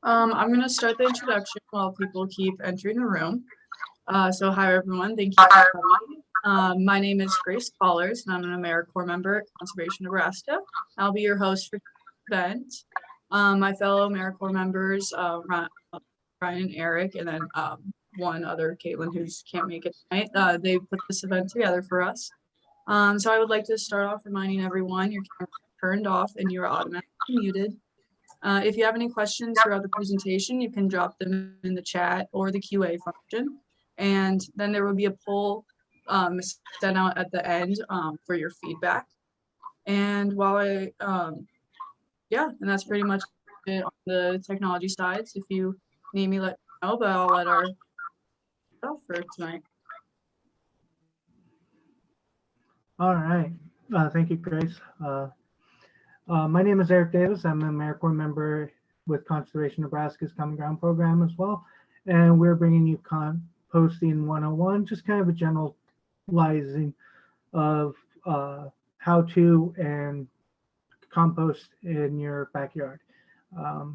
I'm going to start the introduction while people keep entering the room. So hi, everyone. Thank you for coming. My name is Grace Collars, and I'm an AmeriCorps member at Conservation Nebraska. I'll be your host for the event. My fellow AmeriCorps members, Ryan and Eric, and then one other, Caitlin, who can't make it tonight, they put this event together for us. So I would like to start off reminding everyone your camera is turned off and you're automatically muted. If you have any questions throughout the presentation, you can drop them in the chat or the QA function. And then there will be a poll sent out at the end for your feedback. And while and that's pretty much it on the technology side. So if you need me, let me know, but I'll let our stuff for tonight. All right. Thank you, Grace. My name is Eric Davis. I'm an AmeriCorps member with Conservation Nebraska's Common Ground program as well. And we're bringing you Composting 101, just kind of a generalizing of how to and compost in your backyard. I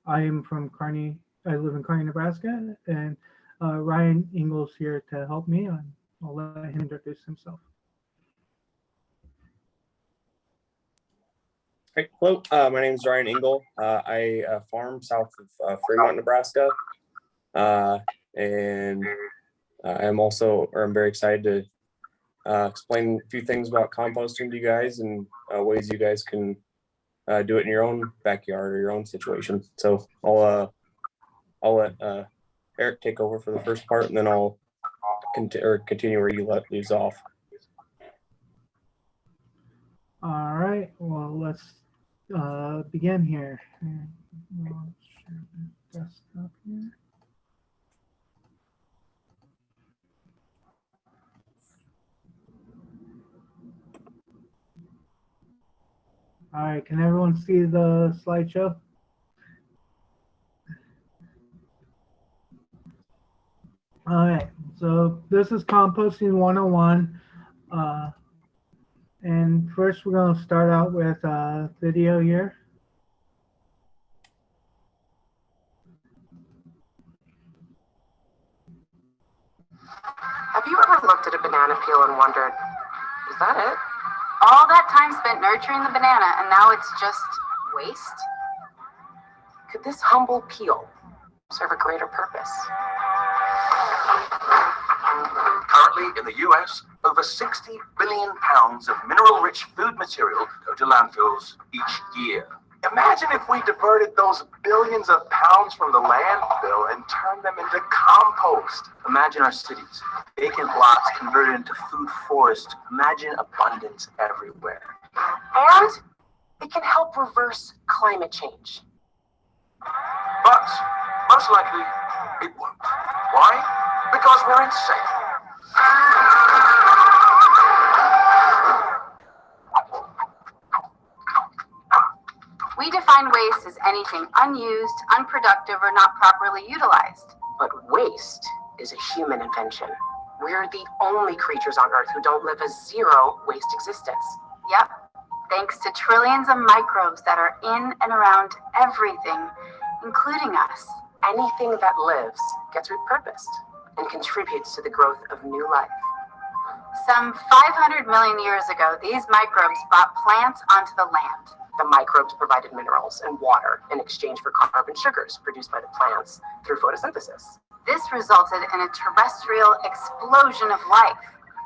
am from Kearney. I live in Kearney, Nebraska, and Ryan Ingalls here to help me. I'll let him introduce himself. Hello, my name is Ryan Ingle. I farm south of Fremont, Nebraska, and I'm very excited to explain a few things about composting to you guys and ways you guys can do it in your own backyard or your own situation. So I'll let Eric take over for the first part, and then I'll continue where you leaves off. All right. Well, let's begin here. Desktop here. All right, can everyone see the slideshow? All right, so this is Composting 101. And first we're going to start out with a video here. Have you ever looked at a banana peel and wondered, is that it? All that time spent nurturing the banana and now it's just waste? Could this humble peel serve a greater purpose? Currently in the US, over 60 billion pounds of mineral-rich food material go to landfills each year. Imagine if we diverted those billions of pounds from the landfill and turned them into compost. Imagine our cities, vacant lots converted into food forests. Imagine abundance everywhere. And it can help reverse climate change. But most likely, it won't. Why? Because we're insane. We define waste as anything unused, unproductive, or not properly utilized. But waste is a human invention. We're the only creatures on Earth who don't live a zero waste existence. Yep. Thanks to trillions of microbes that are in and around everything, including us. Anything that lives gets repurposed and contributes to the growth of new life. Some 500 million years ago, these microbes brought plants onto the land. The microbes provided minerals and water in exchange for carbon sugars produced by the plants through photosynthesis. This resulted in a terrestrial explosion of life.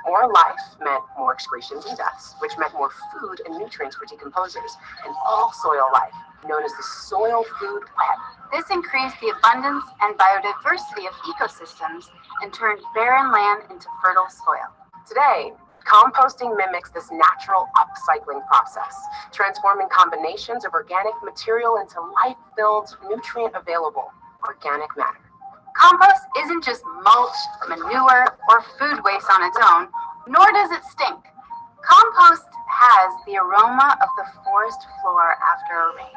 More life meant more excretions and deaths, which meant more food and nutrients for decomposers, and all soil life, known as the soil food web. This increased the abundance and biodiversity of ecosystems and turned barren land into fertile soil. Today, composting mimics this natural upcycling process, transforming combinations of organic material into life-filled, nutrient-available organic matter. Compost isn't just mulch, manure, or food waste on its own, nor does it stink. Compost has the aroma of the forest floor after a rain.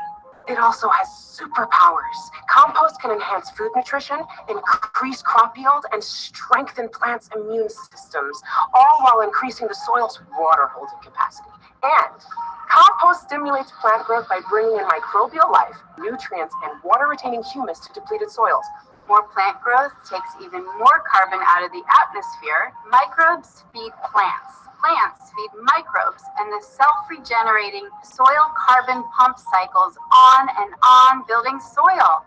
It also has superpowers. Compost can enhance food nutrition, increase crop yield, and strengthen plants' immune systems, all while increasing the soil's water holding capacity. And Compost stimulates plant growth by bringing in microbial life, nutrients, and water-retaining humus to depleted soils. More plant growth takes even more carbon out of the atmosphere. Microbes feed plants. Plants feed microbes, and the self-regenerating soil carbon pump cycles on, building soil.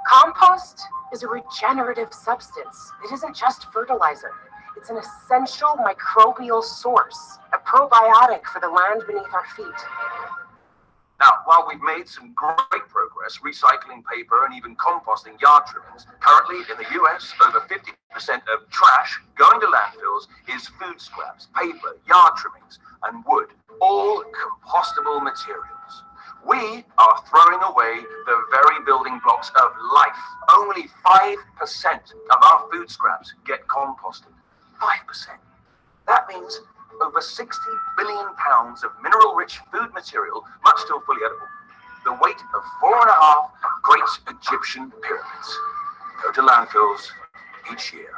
Compost is a regenerative substance. It isn't just fertilizer. It's an essential microbial source, a probiotic for the land beneath our feet. Now, while we've made some great progress recycling paper and even composting yard trimmings, currently in the US, over 50% of trash going to landfills is food scraps, paper, yard trimmings, and wood, all compostable materials. We are throwing away the very building blocks of life. Only 5% of our food scraps get composted. 5%. That means over 60 billion pounds of mineral-rich food material, much still fully edible. The weight of 4.5 great Egyptian pyramids go to landfills each year,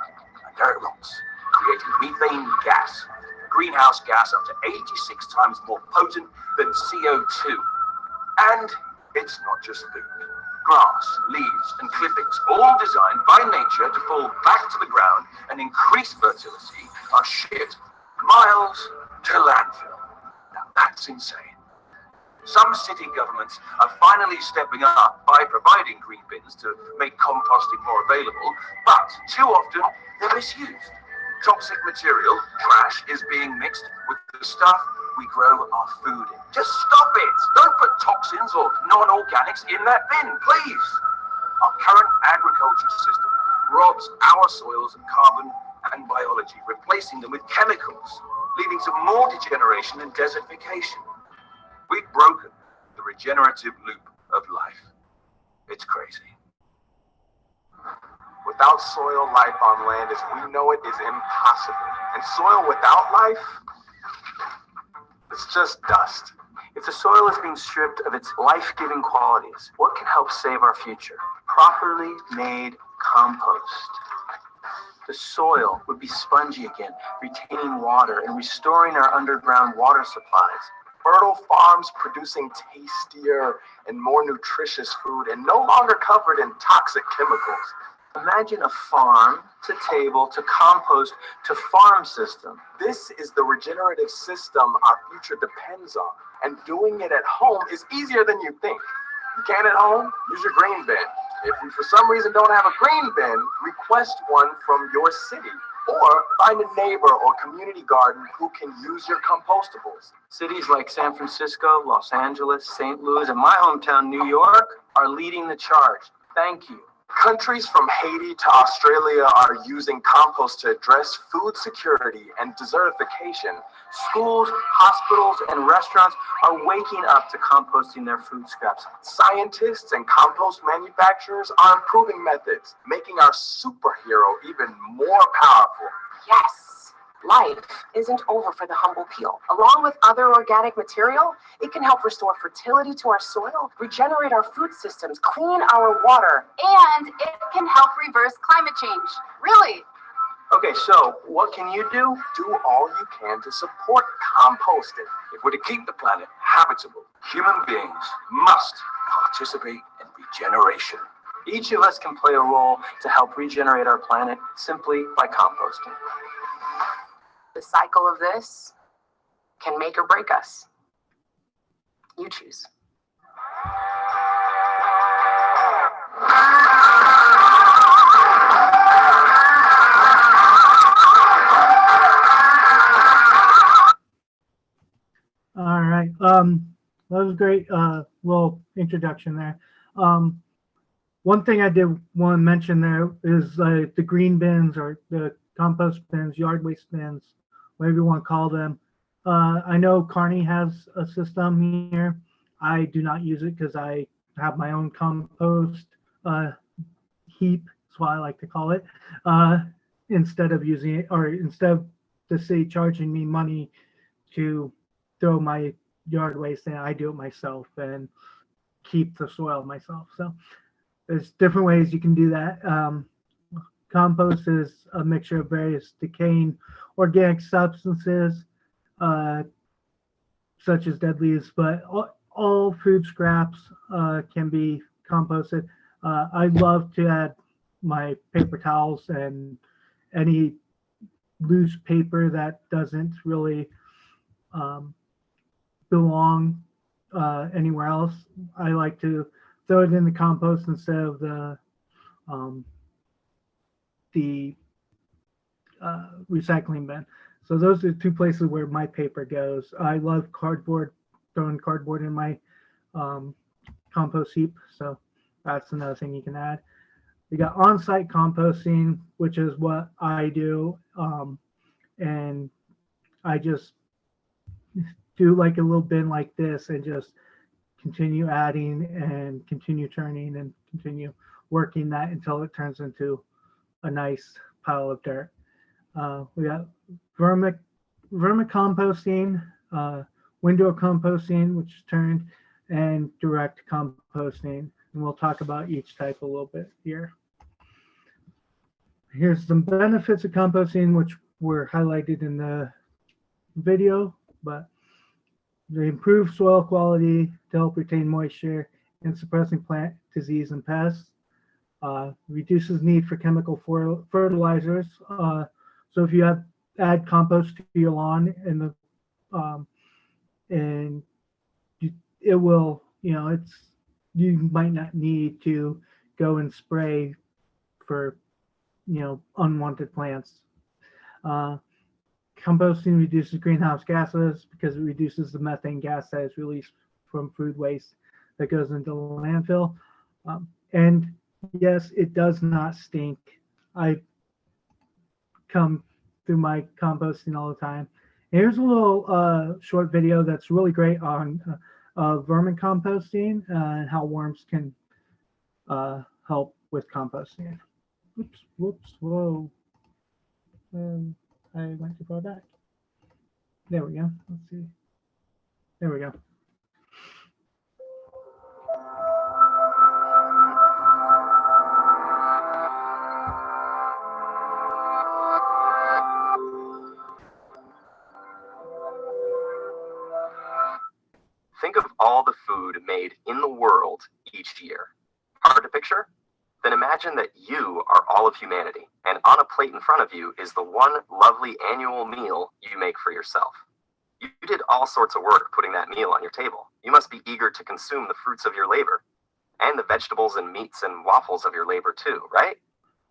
and there it rots, creating methane gas, greenhouse gas up to 86 times more potent than CO2. And it's not just food. Grass, leaves, and clippings, all designed by nature to fall back to the ground and increase fertility, are shipped miles to landfill. Now that's insane. Some city governments are finally stepping up by providing green bins to make composting more available, but too often they're misused. Toxic material, trash, is being mixed with the stuff we grow our food in. Just stop it! Don't put toxins or non-organics in that bin, please! Our current agriculture system robs our soils of carbon and biology, replacing them with chemicals, leading to more degeneration and desertification. We've broken the regenerative loop of life. It's crazy. Without soil, life on land as we know it is impossible. And soil without life, it's just dust. If the soil is being stripped of its life-giving qualities, what can help save our future? Properly made compost. The soil would be spongy again, retaining water and restoring our underground water supplies. Fertile farms producing tastier and more nutritious food and no longer covered in toxic chemicals. Imagine a farm to table to compost to farm system. This is the regenerative system our future depends on. And doing it at home is easier than you think. You can't at home? Use your green bin. If you for some reason don't have a green bin, request one from your city. Or find a neighbor or community garden who can use your compostables. Cities like San Francisco, Los Angeles, St. Louis, and my hometown, New York, are leading the charge. Thank you. Countries from Haiti to Australia are using compost to address food security and desertification. Schools, hospitals, and restaurants are waking up to composting their food scraps. Scientists and compost manufacturers are improving methods, making our superhero even more powerful. Yes, life isn't over for the humble peel. Along with other organic material, it can help restore fertility to our soil, regenerate our food systems, clean our water, and it can help reverse climate change. Really? Okay, so what can you do? Do all you can to support composting. If we're to keep the planet habitable, human beings must participate in regeneration. Each of us can play a role to help regenerate our planet simply by composting. The cycle of this can make or break us. You choose. All right. That was great. Little introduction there. One thing I did want to mention there is the green bins or the compost bins, yard waste bins, whatever you want to call them. I know Kearney has a system here. I do not use it because I have my own compost heap. That's what I like to call it. Instead of using it, or instead of the city charging me money to throw my yard waste in, I do it myself and keep the soil myself. So there's different ways you can do that. Compost is a mixture of various decaying organic substances. such as dead leaves, but all food scraps can be composted. I love to add my paper towels and any loose paper that doesn't really belong anywhere else. I like to throw it in the compost instead of the recycling bin. So those are two places where my paper goes. I love cardboard, throwing cardboard in my compost heap. So that's another thing you can add. We got on-site composting, which is what I do. And I just do like a little bin like this and just continue adding and continue turning and continue working that until it turns into a nice pile of dirt. We got vermicomposting, window composting, which is turned, and direct composting. And we'll talk about each type a little bit here. Here's some benefits of composting, which were highlighted in the video, but they improve soil quality to help retain moisture and suppressing plant disease and pests. Reduces need for chemical fertilizers. So if you add compost to your lawn it will, you might not need to go and spray for, unwanted plants. Composting reduces greenhouse gases because it reduces the methane gas that is released from food waste that goes into the landfill. And yes, it does not stink. I come through my composting all the time. Here's a little short video that's really great on vermicomposting and how worms can help with composting. Whoops, whoa. I went too far back. There we go. Let's see. There we go. Think of all the food made in the world each year. Hard to picture? Then imagine that you are all of humanity, and on a plate in front of you is the one lovely annual meal you make for yourself. You did all sorts of work putting that meal on your table. You must be eager to consume the fruits of your labor, and the vegetables and meats and waffles of your labor too, right?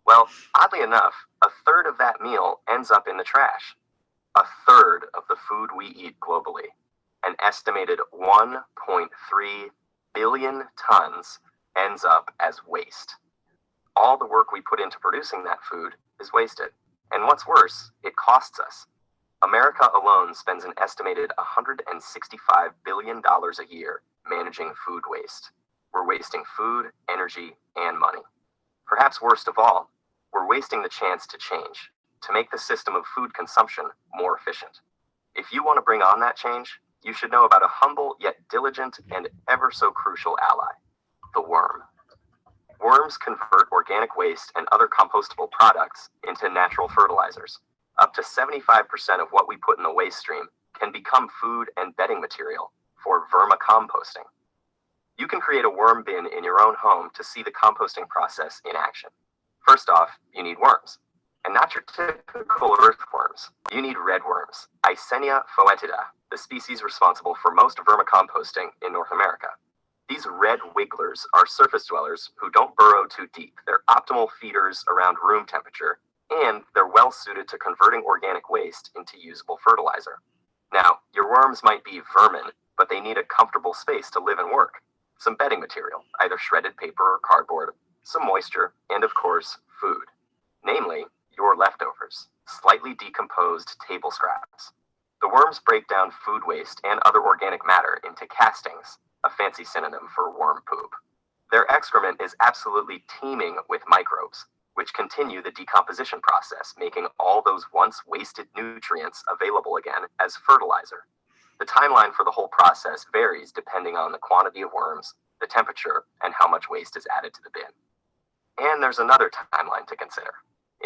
Well, oddly enough, a third of that meal ends up in the trash. A third of the food we eat globally. An estimated 1.3 billion tons ends up as waste. All the work we put into producing that food is wasted. And what's worse, it costs us. America alone spends an estimated $165 billion a year managing food waste. We're wasting food, energy, and money. Perhaps worst of all, we're wasting the chance to change, to make the system of food consumption more efficient. If you want to bring on that change, you should know about a humble yet diligent and ever so crucial ally, the worm. Worms convert organic waste and other compostable products into natural fertilizers. Up to 75% of what we put in the waste stream can become food and bedding material for vermicomposting. You can create a worm bin in your own home to see the composting process in action. First off, you need worms. And not your typical earthworms. You need red worms, Eisenia foetida, the species responsible for most vermicomposting in North America. These red wigglers are surface dwellers who don't burrow too deep. They're optimal feeders around room temperature, and they're well suited to converting organic waste into usable fertilizer. Now, your worms might be vermin, but they need a comfortable space to live and work. Some bedding material, either shredded paper or cardboard, some moisture, and of course, food. Namely, your leftovers, slightly decomposed table scraps. The worms break down food waste and other organic matter into castings, a fancy synonym for worm poop. Their excrement is absolutely teeming with microbes, which continue the decomposition process, making all those once wasted nutrients available again as fertilizer. The timeline for the whole process varies depending on the quantity of worms, the temperature, and how much waste is added to the bin. And there's another timeline to consider.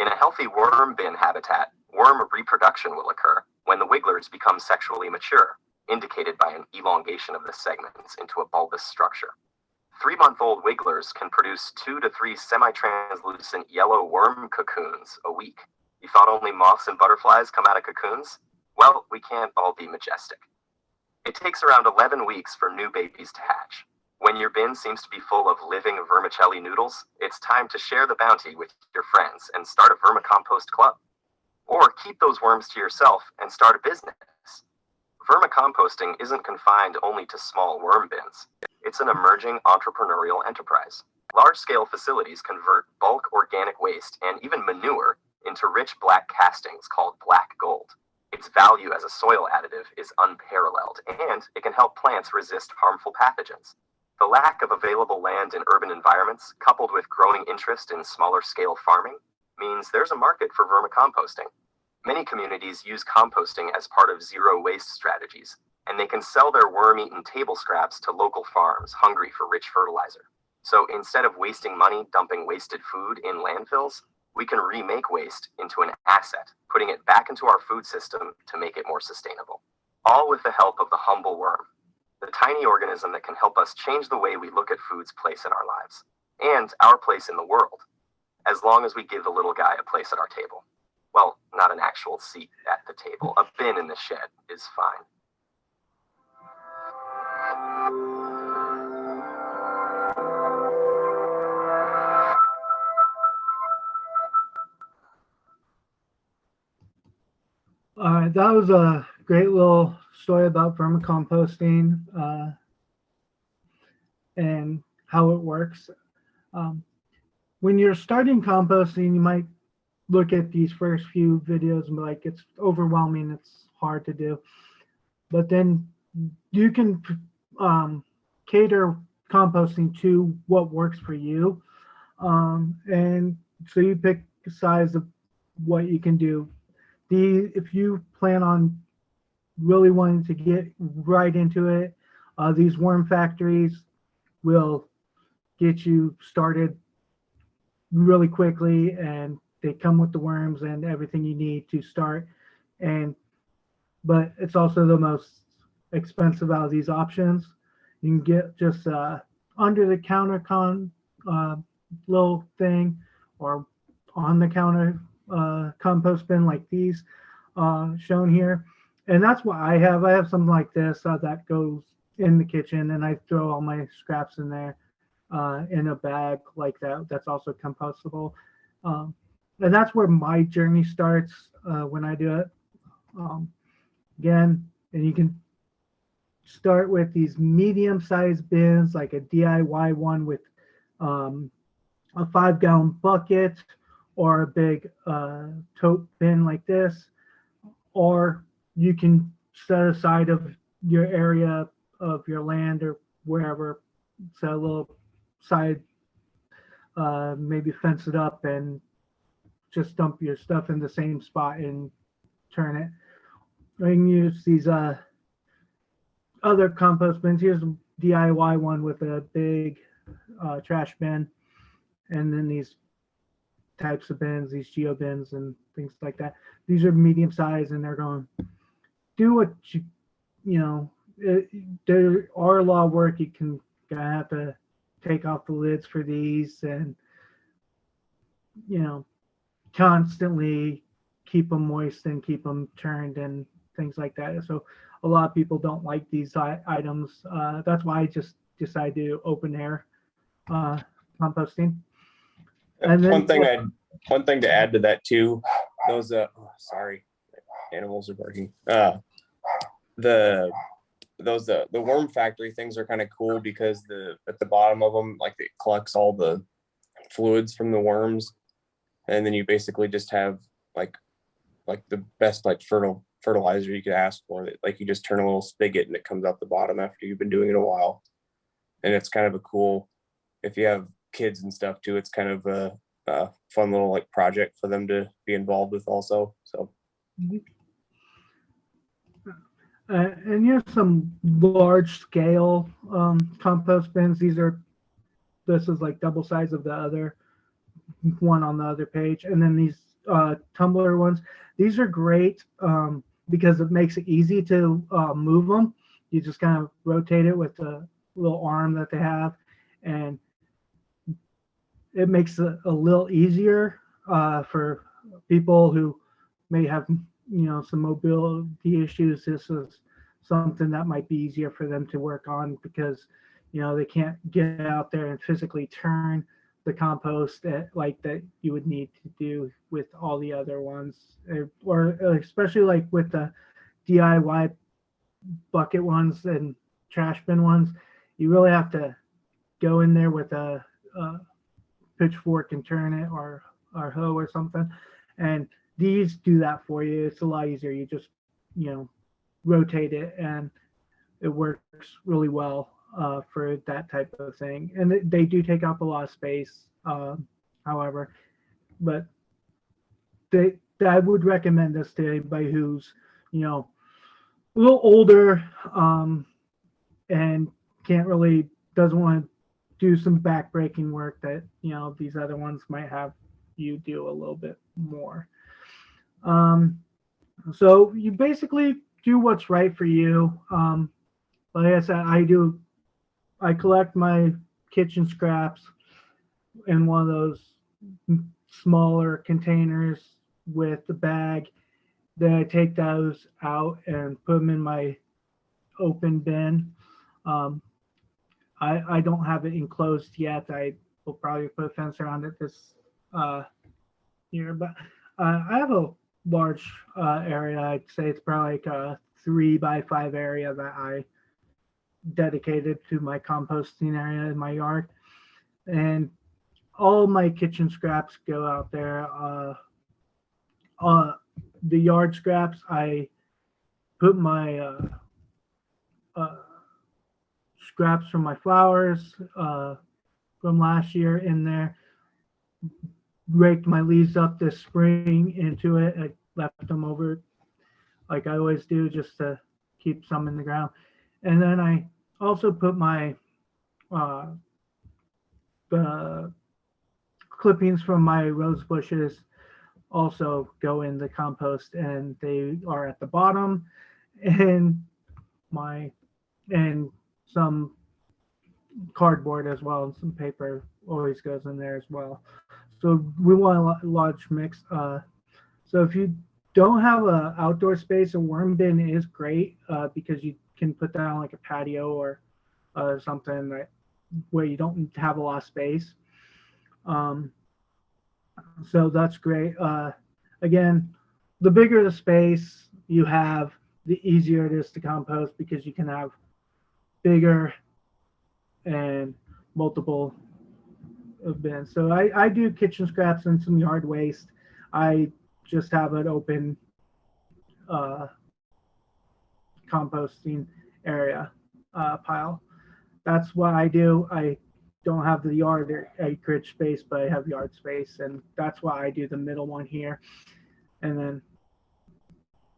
In a healthy worm bin habitat, worm reproduction will occur when the wigglers become sexually mature. indicated by an elongation of the segments into a bulbous structure. 3-month-old wigglers can produce 2 to 3 semi-translucent yellow worm cocoons a week. You thought only moths and butterflies come out of cocoons? Well, we can't all be majestic. It takes around 11 weeks for new babies to hatch. When your bin seems to be full of living vermicelli noodles, it's time to share the bounty with your friends and start a vermicompost club. Or keep those worms to yourself and start a business. Vermicomposting isn't confined only to small worm bins. It's an emerging entrepreneurial enterprise. Large-scale facilities convert bulk organic waste and even manure into rich black castings called black gold. Its value as a soil additive is unparalleled, and it can help plants resist harmful pathogens. The lack of available land in urban environments, coupled with growing interest in smaller-scale farming, means there's a market for vermicomposting. Many communities use composting as part of zero-waste strategies, and they can sell their worm-eaten table scraps to local farms hungry for rich fertilizer. So instead of wasting money dumping wasted food in landfills, we can remake waste into an asset, putting it back into our food system to make it more sustainable. All with the help of the humble worm, the tiny organism that can help us change the way we look at food's place in our lives, and our place in the world, as long as we give the little guy a place at our table. Well, not an actual seat at the table. A bin in the shed is fine. All right, that was a great little story about vermicomposting and how it works. When you're starting composting, you might look at these first few videos and be like, it's overwhelming, it's hard to do. But then you can cater composting to what works for you. And so you pick the size of what you can do. If you plan on really wanting to get right into it, these worm factories will get you started really quickly, and they come with the worms and everything you need to start. But it's also the most expensive out of these options. You can get just under the counter little thing, or on the counter compost bin like these shown here. And that's what I have. I have something like this that goes in the kitchen, and I throw all my scraps in there in a bag like that. That's also compostable. And that's where my journey starts when I do it. Again, and you can start with these medium-sized bins, like a DIY one with a 5-gallon bucket, or a big tote bin like this. Or you can set aside of your area of your land or wherever, set a little side, maybe fence it up and just dump your stuff in the same spot and turn it. You can use these other compost bins. Here's a DIY one with a big trash bin, and then these types of bins, these geo bins and things like that. These are medium size, and they're going to do what there are a lot of work. You can gonna have to take off the lids for these, and constantly keep them moist and keep them turned and things like that. So a lot of people don't like these items. That's why I just decided to open air composting. And then, one thing to add to that too, those sorry, animals are barking. The worm factory things are kind of cool because at the bottom of them, like, it collects all the fluids from the worms, and then you basically just have like the best fertilizer you could ask for. Like, you just turn a little spigot and it comes out the bottom after you've been doing it a while. And it's kind of a cool, if you have kids and stuff too, it's kind of a fun little project for them to be involved with also. So. And here's some large scale compost bins. This is like double size of the other one on the other page. And then these tumbler ones, these are great because it makes it easy to move them. You just kind of rotate it with the little arm that they have, and it makes it a little easier for people who may have, some mobility issues. This is something that might be easier for them to work on because, they can't get out there and physically turn the compost like that you would need to do with all the other ones, or especially like with the DIY bucket ones and trash bin ones. You really have to go in there with a pitchfork and turn it, or hoe or something. And these do that for you. It's a lot easier. You just, rotate it, and it works really well for that type of thing. And they do take up a lot of space, however, but I would recommend this to anybody who's, a little older, and doesn't want to do some back-breaking work that, these other ones might have you do a little bit more. So you basically do what's right for you. Like I said, I collect my kitchen scraps in one of those smaller containers with the bag. Then I take those out and put them in my open bin. I don't have it enclosed yet. I will probably put a fence around it this year, but I have a large area. I'd say it's probably like a 3x5 area that I dedicated to my composting area in my yard, and all my kitchen scraps go out there. The yard scraps, I put my scraps from my flowers from last year in there, raked my leaves up this spring into it. I left them over like I always do, just to keep some in the ground. And then I also put my the clippings from my rose bushes also go in the compost, and they are at the bottom, and some cardboard as well, and some paper always goes in there as well. So we want a large mix. So if you don't have an outdoor space, a worm bin is great because you can put that on like a patio or something where you don't have a lot of space. So that's great. Again, the bigger the space you have, the easier it is to compost because you can have bigger and multiple bins. So I do kitchen scraps and some yard waste. I just have an open composting area pile. That's what I do. I don't have the yard or acreage space, but I have yard space, and that's why I do the middle one here. And then,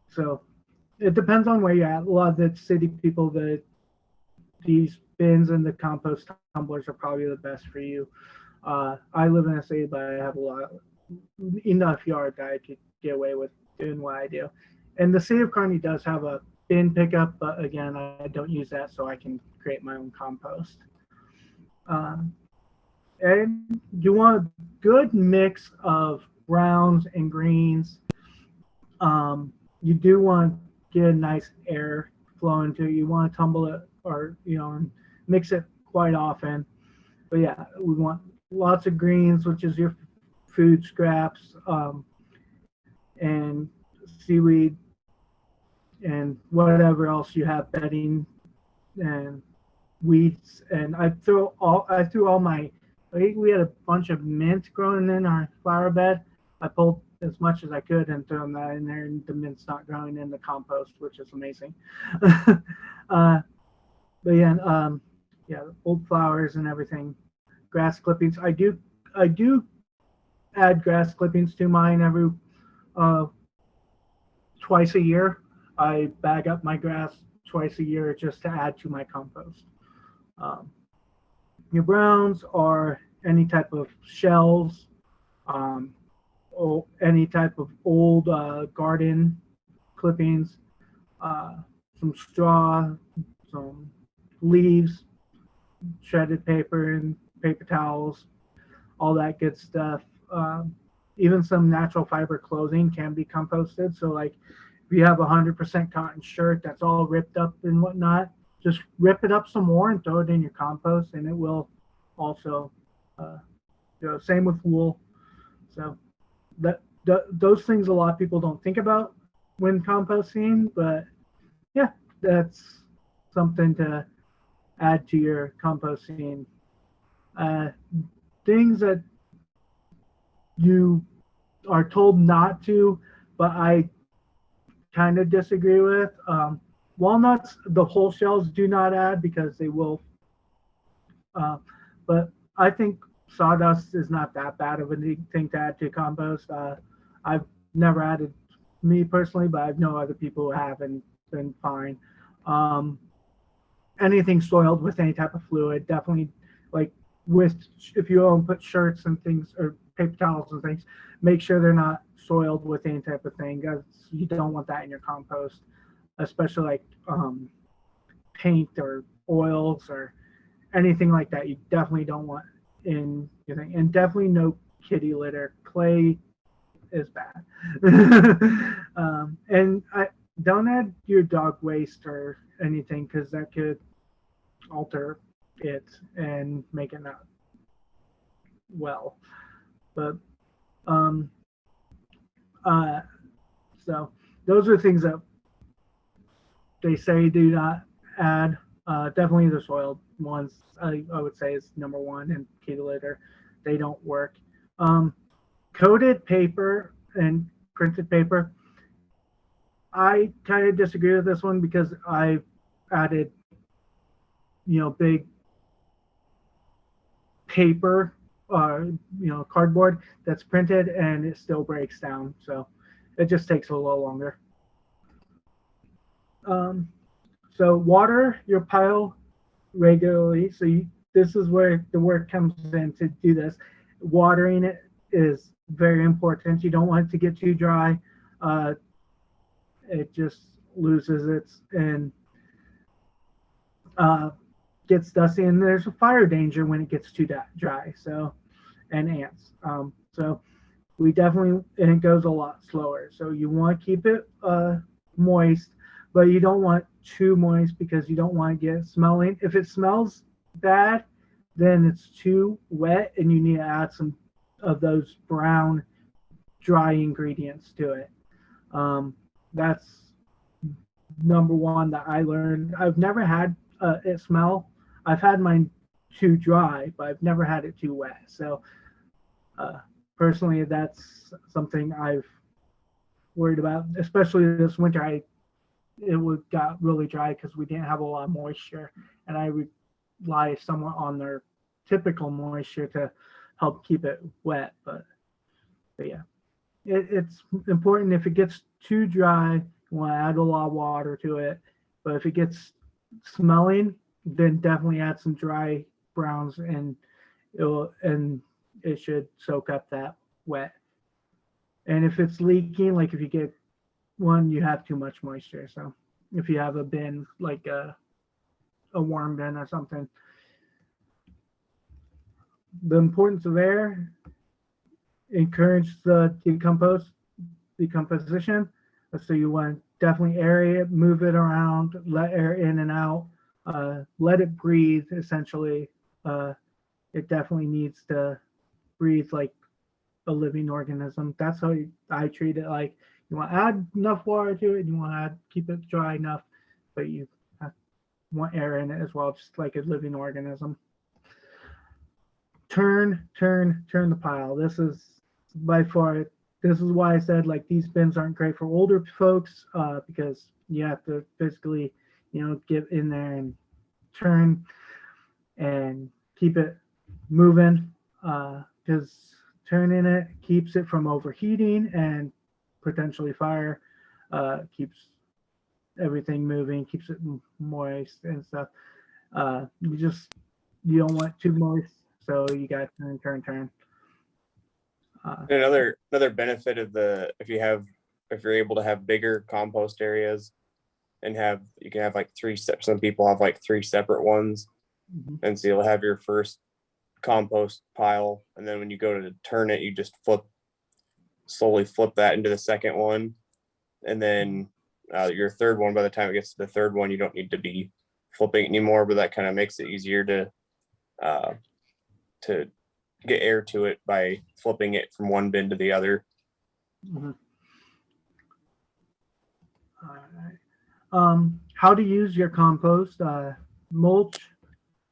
so it depends on where you're at. A lot of the city people, these bins and the compost tumblers are probably the best for you. I live in a city, but I have enough yard that I could get away with doing what I do. And the city of Kearney does have a bin pickup, but again, I don't use that, so I can create my own compost. And you want a good mix of browns and greens. You do want to get a nice air flow into it. You want to tumble it, or and mix it quite often. But yeah, we want lots of greens, which is your food scraps, and seaweed, and whatever else you have, bedding and weeds. And I threw all my, we had a bunch of mint growing in our flower bed. I pulled as much as I could and threw that in there, and the mint's not growing in the compost, which is amazing. But yeah, old flowers and everything. Grass clippings. I do add grass clippings to mine every twice a year. I bag up my grass twice a year just to add to my compost. Your browns are any type of shells, or any type of old garden clippings, some straw, some leaves, shredded paper and paper towels, all that good stuff. Even some natural fiber clothing can be composted. So like if you have 100% cotton shirt that's all ripped up and whatnot, just rip it up some more and throw it in your compost, and it will also, same with wool. So those things a lot of people don't think about when composting, but yeah, that's something to add to your composting. Things that you are told not to, but I kind of disagree with. Walnuts, the whole shells do not add because they will, but I think sawdust is not that bad of a thing to add to compost. I've never added, me personally, but I know other people who have and been fine. Anything soiled with any type of fluid, definitely, like if you put shirts and things or paper towels and things, make sure they're not soiled with any type of thing, because you don't want that in your compost, especially like paint or oils or anything like that. You definitely don't want in your thing, and definitely no kitty litter. Clay is bad. And I don't add your dog waste or anything, because that could alter it and make it not well. But so those are things that they say do not add. Definitely the soiled ones, I would say, is number one, and kitty litter, they don't work. Coated paper and printed paper, I kind of disagree with this one, because I've added, big paper, cardboard that's printed, and it still breaks down. So it just takes a little longer. So water your pile regularly. So this is where the work comes in to do this. Watering it is very important. You don't want it to get too dry. It just loses its and gets dusty, and there's a fire danger when it gets too dry. So, and ants. So we definitely, and it goes a lot slower. So you want to keep it moist, but you don't want too moist, because you don't want to get smelling. If it smells bad, then it's too wet, and you need to add some of those brown dry ingredients to it. That's number one that I learned. I've never had it smell. I've had mine too dry, but I've never had it too wet. So personally, that's something I've worried about, especially this winter. It got really dry because we didn't have a lot of moisture, and I rely somewhat on their typical moisture to help keep it wet. But yeah, it's important. If it gets too dry, you want to add a lot of water to it. But if it gets smelling, then definitely add some dry browns, and it should soak up that wet. And if it's leaking, like if you get one, you have too much moisture. So if you have a bin, like a worm bin or something, the importance of air, encourage the decomposition. So you want to definitely aerate it, move it around, let air in and out, let it breathe. Essentially, it definitely needs to breathe like a living organism. That's how I treat it. Like, you want to add enough water to it, and you want to keep it dry enough, but you want air in it as well, just like a living organism. Turn the pile. This is by far, this is why I said, like, these bins aren't great for older folks, because you have to physically, get in there and turn and keep it moving, because turning it keeps it from overheating and potentially fire, keeps everything moving, keeps it moist and stuff. You don't want too moist, so you got to turn. Another benefit of if you have if you're able to have bigger compost areas and you can have like some people have like 3 separate ones. Mhm. And so you'll have your first compost pile, and then when you go to turn it, you just slowly flip that into the second one, and then your third one, by the time it gets to the third one, you don't need to be flipping it anymore, but that kind of makes it easier to get air to it by flipping it from one bin to the other. Mhm. All right. How to use your compost, mulch,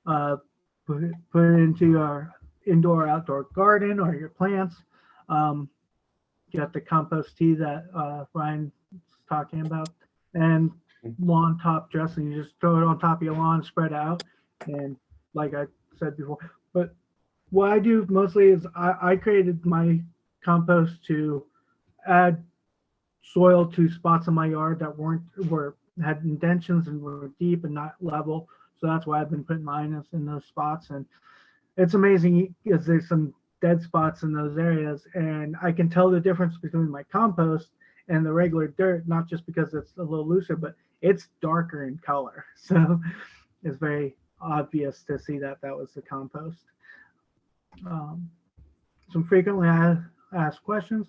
put it into your indoor outdoor garden or your plants. You got the compost tea that Ryan's talking about, and lawn top dressing. You just throw it on top of your lawn, spread out, and like I said before. But what I do mostly is I created my compost to add soil to spots in my yard that had indentions and were deep and not level. So that's why I've been putting mine in those spots. And it's amazing because there's some dead spots in those areas, and I can tell the difference between my compost and the regular dirt, not just because it's a little looser, but it's darker in color. So it's very obvious to see that was the compost. Some frequently asked questions.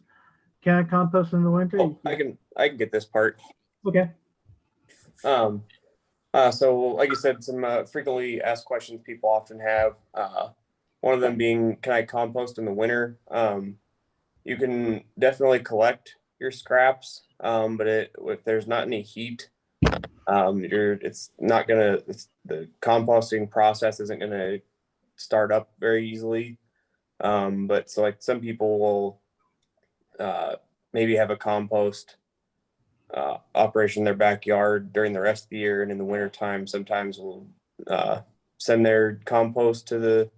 Can I compost in the winter? Oh, I can get this part. Okay. So like you said, some frequently asked questions people often have. One of them being, can I compost in the winter? You can definitely collect your scraps, but if there's not any heat, the composting process isn't gonna start up very easily. But so like some people will maybe have a compost operation in their backyard during the rest of the year, and in the winter time sometimes we'll send their compost to the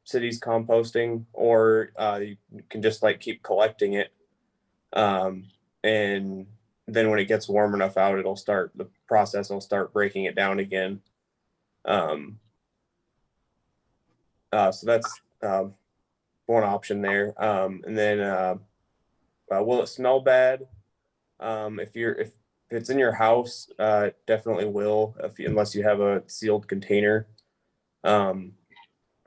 city's composting, or you can just like keep collecting it, and then when it gets warm enough out, the process will start breaking it down again. So that's one option there. And then will it smell bad? If it's in your house, it definitely will, unless you have a sealed container. And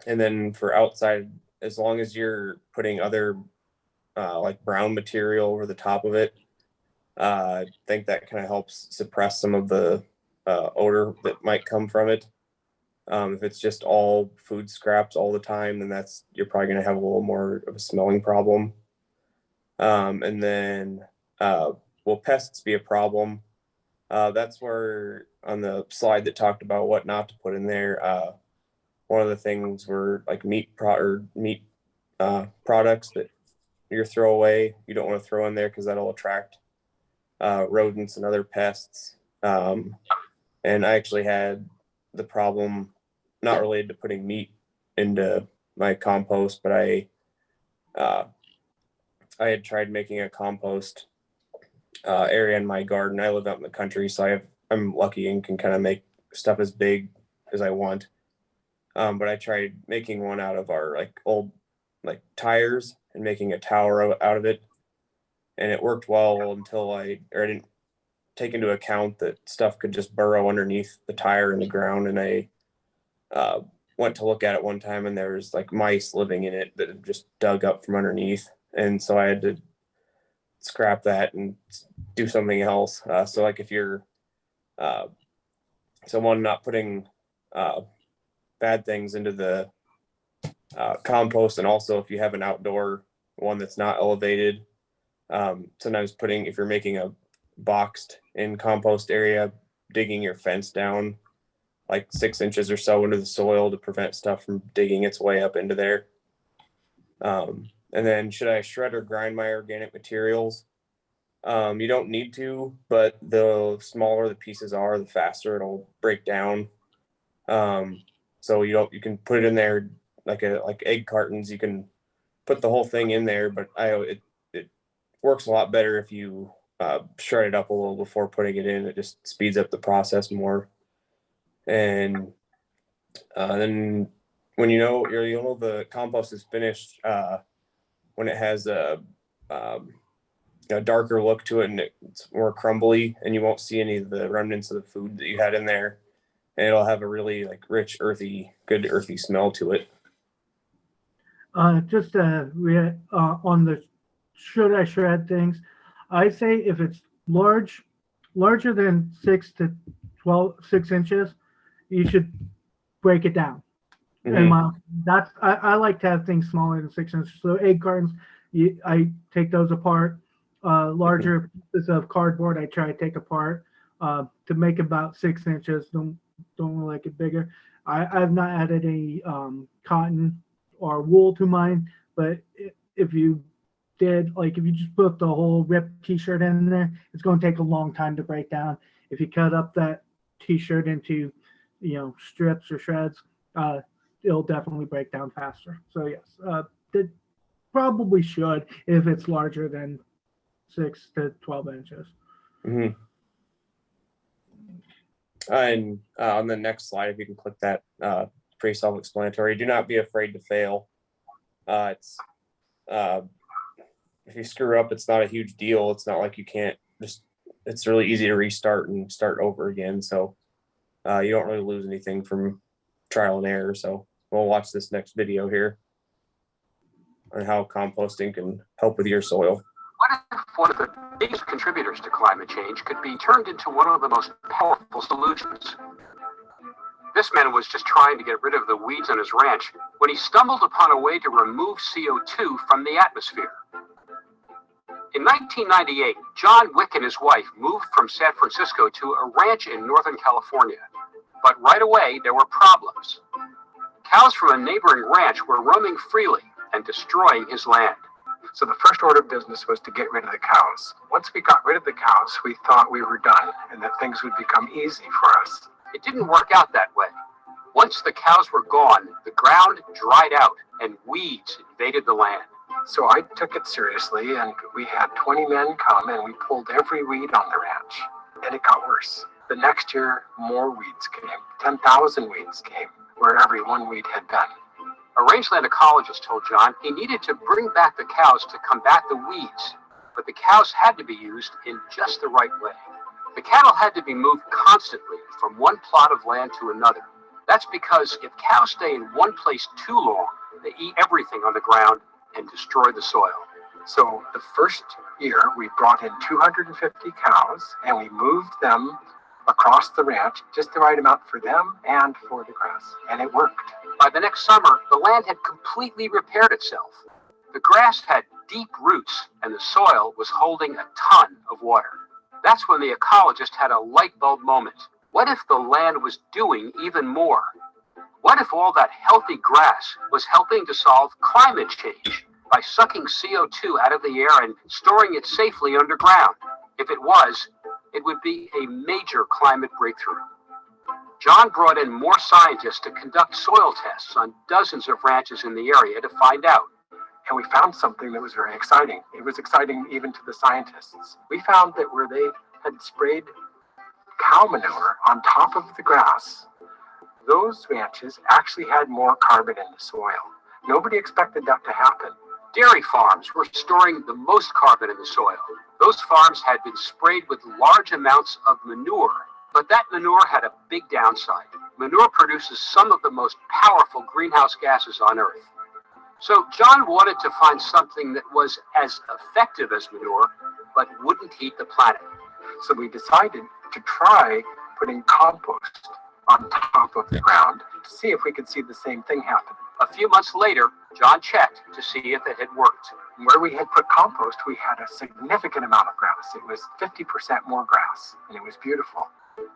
then for outside, as long as you're putting other like brown material over the top of it, I think that kind of helps suppress some of the odor that might come from it. If it's just all food scraps all the time, then you're probably going to have a little more of a smelling problem. And then will pests be a problem? That's where on the slide that talked about what not to put in there, one of the things were like meat products that you throw away. You don't want to throw in there because that'll attract rodents and other pests. And I actually had the problem not related to putting meat into my compost, but I had tried making a compost area in my garden. I live out in the country, so I'm lucky and can kind of make stuff as big as I want. But I tried making one out of our like old like tires and making a tower out of it, and it worked well until I didn't take into account that stuff could just burrow underneath the tire in the ground. And I went to look at it one time, and there was like mice living in it that had just dug up from underneath, and so I had to scrap that and do something else. So like if you're someone not putting bad things into the compost, and also if you have an outdoor one that's not elevated, sometimes if you're making a boxed in compost area, digging your fence down like 6 inches or so into the soil to prevent stuff from digging its way up into there. And then should I shred or grind my organic materials? You don't need to, but the smaller the pieces are, the faster it'll break down. So you can put it in there like egg cartons. You can put the whole thing in there, but it works a lot better if you shred it up a little before putting it in. It just speeds up the process more. And then when you'll know the compost is finished when it has a darker look to it, and it's more crumbly, and you won't see any of the remnants of the food that you had in there. And it'll have a really like rich, good earthy smell to it. On the should I shred things, I say if it's larger than 6 inches, you should break it down. Mhm. And I like to have things smaller than 6 inches. So egg cartons, I take those apart. Larger pieces of cardboard, I try to take apart to make about 6 inches. Don't like it bigger. I've not added any cotton or wool to mine, but if you did, like if you just put the whole ripped t-shirt in there, it's going to take a long time to break down. If you cut up that t-shirt into, strips or shreds, it'll definitely break down faster. So yes, it probably should if it's larger than 6 to 12 inches. Mm-hmm. And on the next slide, if you can click that, pretty self-explanatory. Do not be afraid to fail. If you screw up, it's not a huge deal. It's not like you can't it's really easy to restart and start over again. So you don't really lose anything from trial and error. So we'll watch this next video here on how composting can help with your soil. What if one of the biggest contributors to climate change could be turned into one of the most powerful solutions? This man was just trying to get rid of the weeds on his ranch when he stumbled upon a way to remove CO2 from the atmosphere. In 1998, John Wick and his wife moved from San Francisco to a ranch in Northern California. But right away, there were problems. Cows from a neighboring ranch were roaming freely and destroying his land. So the first order of business was to get rid of the cows. Once we got rid of the cows, we thought we were done and that things would become easy for us. It didn't work out that way. Once the cows were gone, the ground dried out and weeds invaded the land. So I took it seriously, and we had 20 men come and we pulled every weed on the ranch. And it got worse. The next year, more weeds came. 10,000 weeds came where every one weed had been. A rangeland ecologist told John he needed to bring back the cows to combat the weeds, but the cows had to be used in just the right way. The cattle had to be moved constantly from one plot of land to another. That's because if cows stay in one place too long, they eat everything on the ground and destroy the soil. So the first year, we brought in 250 cows and we moved them across the ranch, just the right amount for them and for the grass, and it worked. By the next summer, the land had completely repaired itself. The grass had deep roots and the soil was holding a ton of water. That's when the ecologist had a light bulb moment. What if the land was doing even more? What if all that healthy grass was helping to solve climate change by sucking CO2 out of the air and storing it safely underground? If it was, it would be a major climate breakthrough. John brought in more scientists to conduct soil tests on dozens of ranches in the area to find out. And we found something that was very exciting. It was exciting even to the scientists. We found that where they had sprayed cow manure on top of the grass, those ranches actually had more carbon in the soil. Nobody expected that to happen. Dairy farms were storing the most carbon in the soil. Those farms had been sprayed with large amounts of manure, but that manure had a big downside. Manure produces some of the most powerful greenhouse gases on Earth. So John wanted to find something that was as effective as manure, but wouldn't heat the planet. So we decided to try putting compost on top of the ground to see if we could see the same thing happen. A few months later, John checked to see if it had worked. Where we had put compost, we had a significant amount of grass. It was 50% more grass, and it was beautiful.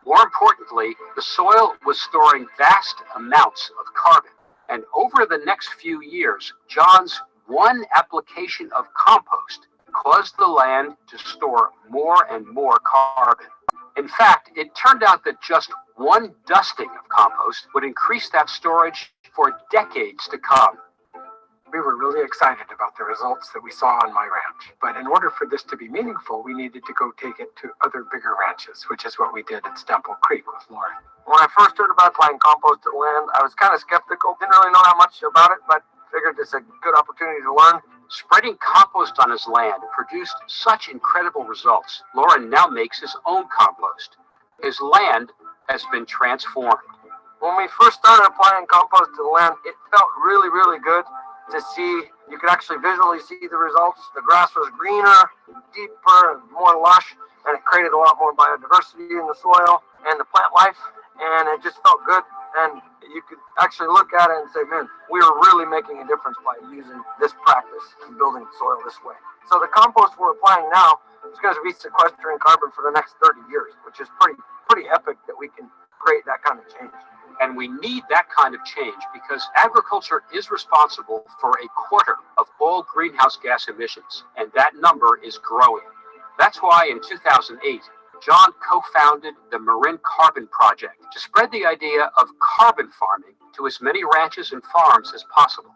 More importantly, the soil was storing vast amounts of carbon. And over the next few years, John's one application of compost caused the land to store more and more carbon. In fact, it turned out that just one dusting of compost would increase that storage for decades to come. We were really excited about the results that we saw on my ranch. But in order for this to be meaningful, we needed to go take it to other bigger ranches, which is what we did at Stemple Creek with Lauren. When I first heard about applying compost to land, I was kind of skeptical. Didn't really know how much about it, but figured it's a good opportunity to learn. Spreading compost on his land produced such incredible results. Lauren now makes his own compost. His land has been transformed. When we first started applying compost to the land, it felt really, really good to see. You could actually visually see the results. The grass was greener, deeper, and more lush, and it created a lot more biodiversity in the soil and the plant life, and it just felt good. And you could actually look at it and say, man, we are really making a difference by using this practice and building soil this way. So the compost we're applying now is going to be sequestering carbon for the next 30 years, which is pretty epic that we can create that kind of change. And we need that kind of change because agriculture is responsible for 1/4 of all greenhouse gas emissions, and that number is growing. That's why in 2008, John co-founded the Marin Carbon Project to spread the idea of carbon farming to as many ranches and farms as possible.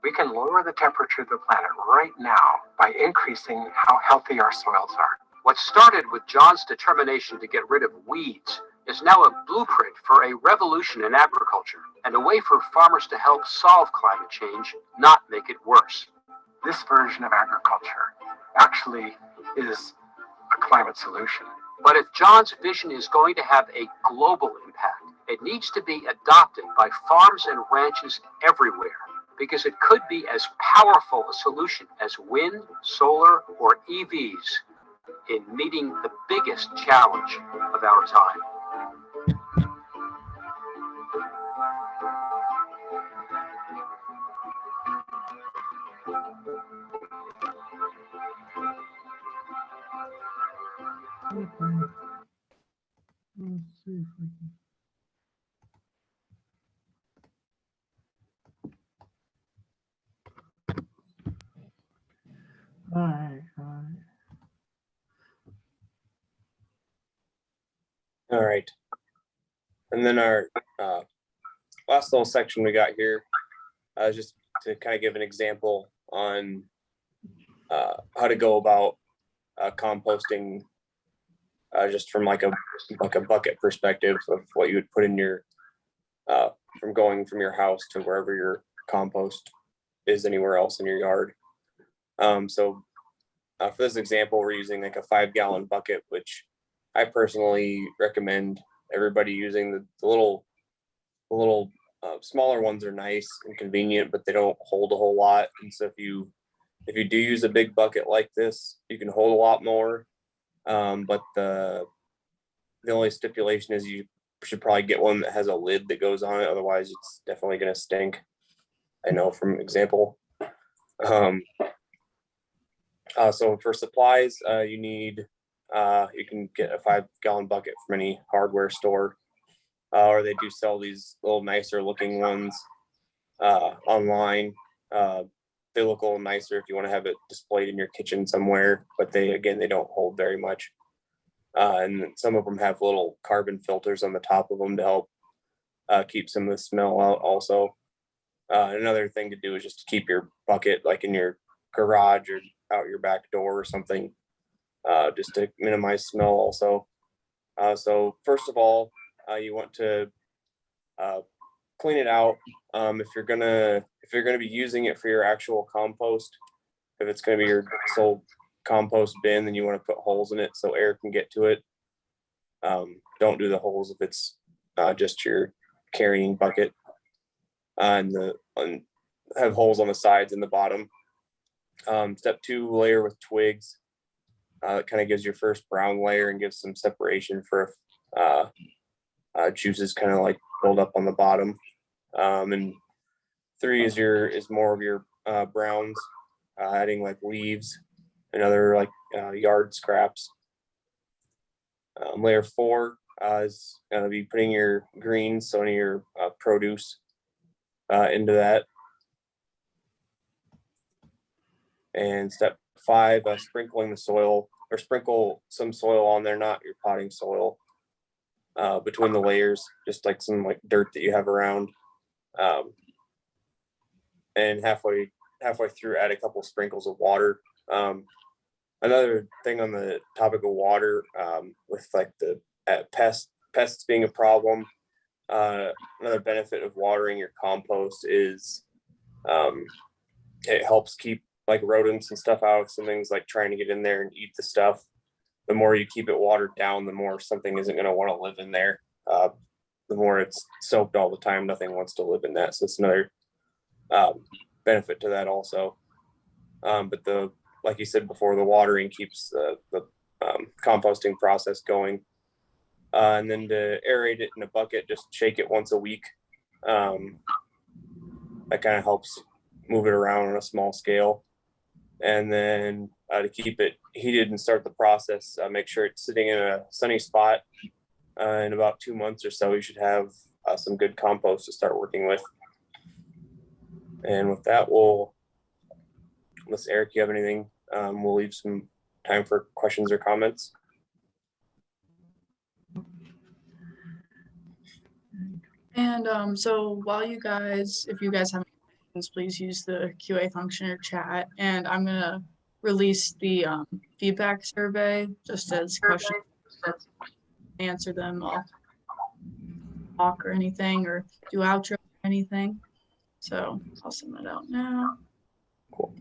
We can lower the temperature of the planet right now by increasing how healthy our soils are. What started with John's determination to get rid of weeds is now a blueprint for a revolution in agriculture and a way for farmers to help solve climate change, not make it worse. This version of agriculture actually is a climate solution. But if John's vision is going to have a global impact, it needs to be adopted by farms and ranches everywhere, because it could be as powerful a solution as wind, solar, or EVs in meeting the biggest challenge of our time. Okay. Let's see if we can. All right. All right. And then our last little section we got here, just to kind of give an example on how to go about composting, just from like a bucket perspective of what you would put in your from going from your house to wherever your compost is anywhere else in your yard. So for this example, we're using like a 5-gallon bucket, which I personally recommend everybody using. The little smaller ones are nice and convenient, but they don't hold a whole lot. And so if you do use a big bucket like this, you can hold a lot more. But the only stipulation is you should probably get one that has a lid that goes on it. Otherwise, it's definitely going to stink. I know from example. So for supplies, you need, you can get a 5-gallon bucket from any hardware store, or they do sell these little nicer looking ones online. They look a little nicer if you want to have it displayed in your kitchen somewhere, but they don't hold very much. And some of them have little carbon filters on the top of them to help keep some of the smell out also. Another thing to do is just to keep your bucket like in your garage or out your back door or something, just to minimize smell also. So first of all, you want to clean it out. If you're gonna be using it for your actual compost, if it's gonna be your sole compost bin, then you want to put holes in it so air can get to it. Don't do the holes if it's just your carrying bucket, and have holes on the sides and the bottom. Step 2, layer with twigs. It kind of gives your first brown layer and gives some separation for juices kind of like build up on the bottom. And 3 is more of your browns, adding like leaves and other like yard scraps. Layer 4 is going to be putting your greens, so any of your produce into that. And step 5, sprinkling the soil, or sprinkle some soil on there, not your potting soil, between the layers, just like some like dirt that you have around. And halfway through, add a couple sprinkles of water. Another thing on the topic of water, with like the pests being a problem, another benefit of watering your compost is it helps keep like rodents and stuff out, some things like trying to get in there and eat the stuff. The more you keep it watered down, the more something isn't going to want to live in there. The more it's soaked all the time, nothing wants to live in that. So it's another benefit to that also. But like you said before, the watering keeps the composting process going. And then to aerate it in a bucket, just shake it once a week. That kind of helps move it around on a small scale. And then to keep it heated and start the process, make sure it's sitting in a sunny spot. In about 2 months or so, you should have some good compost to start working with. And with that, unless Eric, you have anything, we'll leave some time for questions or comments. And so while if you guys have any questions, please use the QA function or chat. And I'm going to release the feedback survey just as questions. Answer them. I'll talk or anything or do outro or anything. So I'll send that out now. Cool.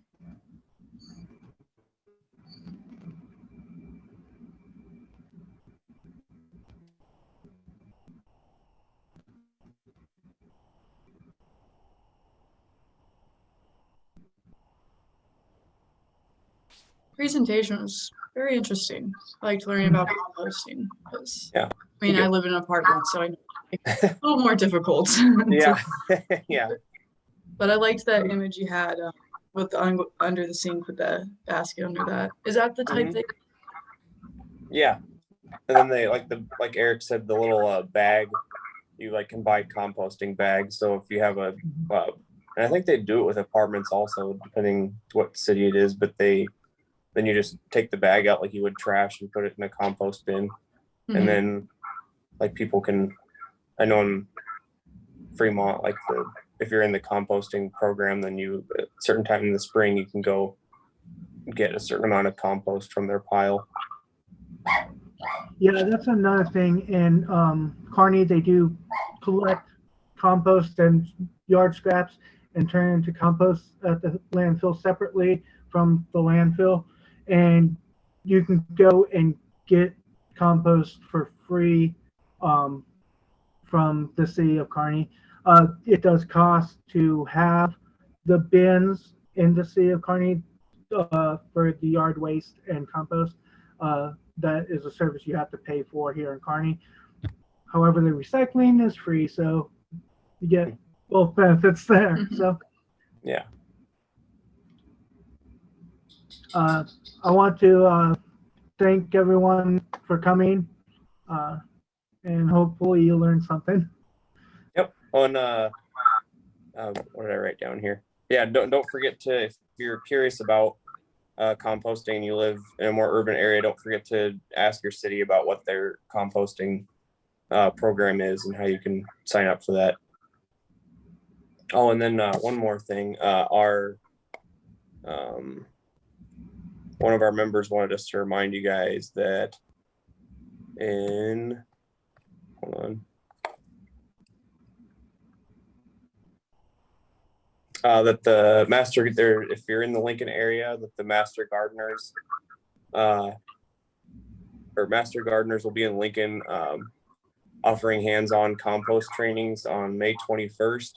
Presentation was very interesting. I liked learning about composting because Yeah. I live in an apartment, so I know it's a little more difficult. Yeah. Yeah. But I liked that image you had with the under the sink with the basket under that. Is that the type thing? Yeah. And then they like Eric said, the little bag, you can buy composting bags. So if you have and I think they do it with apartments also, depending what city it is, but then you just take the bag out like you would trash and put it in a compost bin. Mm-hmm. And then people can, I know in Fremont, if you're in the composting program, then at a certain time in the spring, you can go get a certain amount of compost from their pile. Yeah, that's another thing. In Kearney, they do collect compost and yard scraps and turn it into compost at the landfill separately from the landfill. And you can go and get compost for free from the city of Kearney. It does cost to have the bins in the city of Kearney for the yard waste and compost. That is a service you have to pay for here in Kearney. However, the recycling is free, so you get both benefits there. So yeah. I want to thank everyone for coming, and hopefully you learned something. Yep. On what did I write down here? Yeah, don't forget to, if you're curious about composting, you live in a more urban area, don't forget to ask your city about what their composting program is and how you can sign up for that. Oh, and then one more thing, one of our members wanted us to remind you guys that hold on. That the master there, if you're in the Lincoln area, that the master gardeners will be in Lincoln offering hands-on compost trainings on May 21st,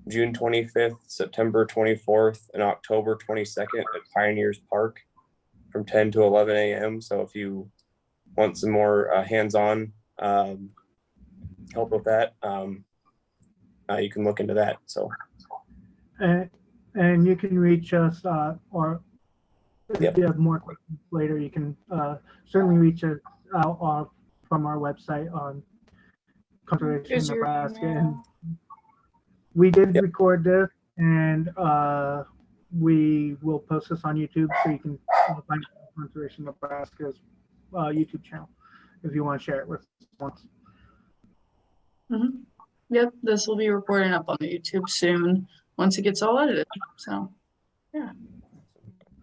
June 25th, September 24th, and October 22nd at Pioneers Park from 10 to 11 a.m. So if you want some more hands-on help with that, you can look into that. So. And you can reach us, or if you have more questions later, you can certainly reach us out from our website on Conservation Nebraska. And we did record this, and we will post this on YouTube, so you can find Conservation Nebraska's YouTube channel if you want to share it with us. Yep, this will be recording up on the YouTube soon once it gets all edited. So yeah,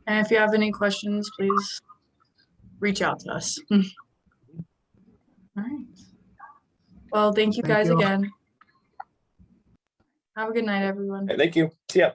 and if you have any questions, please reach out to us. All right, well, thank you guys again. Have a good night, everyone. Thank you. See ya.